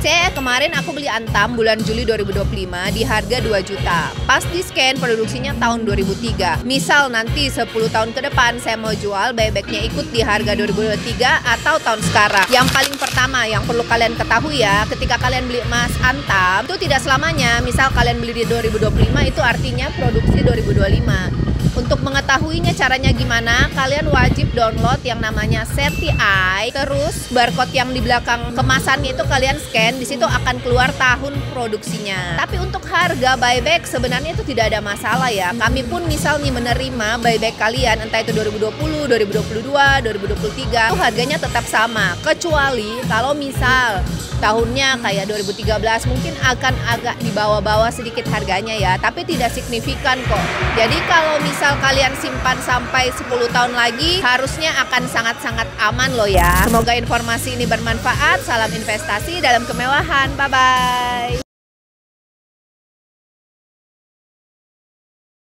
Kemarin aku beli Antam bulan Juli 2025 di harga 2 juta. Pas di scan produksinya tahun 2003. Misal nanti 10 tahun ke depan saya mau jual, buybacknya ikut di harga 2023 atau tahun sekarang. Yang paling pertama yang perlu kalian ketahui ya, ketika kalian beli emas Antam itu tidak selamanya. Misal kalian beli di 2025 itu artinya produksi 2025. Untuk mengetahuinya caranya gimana, kalian wajib download yang namanya SETI. Terus barcode yang di belakang kemasannya itu kalian scan, di situ akan keluar tahun produksinya. Tapi untuk harga buyback sebenarnya itu tidak ada masalah ya. Kami pun misal nih menerima buyback kalian entah itu 2020, 2022, 2023, itu harganya tetap sama. Kecuali kalau misal tahunnya kayak 2013 mungkin akan agak di bawah-bawah sedikit harganya ya, tapi tidak signifikan kok. Jadi kalau misal kalian simpan sampai 10 tahun lagi, harusnya akan sangat-sangat aman loh ya. Semoga informasi ini bermanfaat. Salam investasi dalam kemewahan. Bye-bye.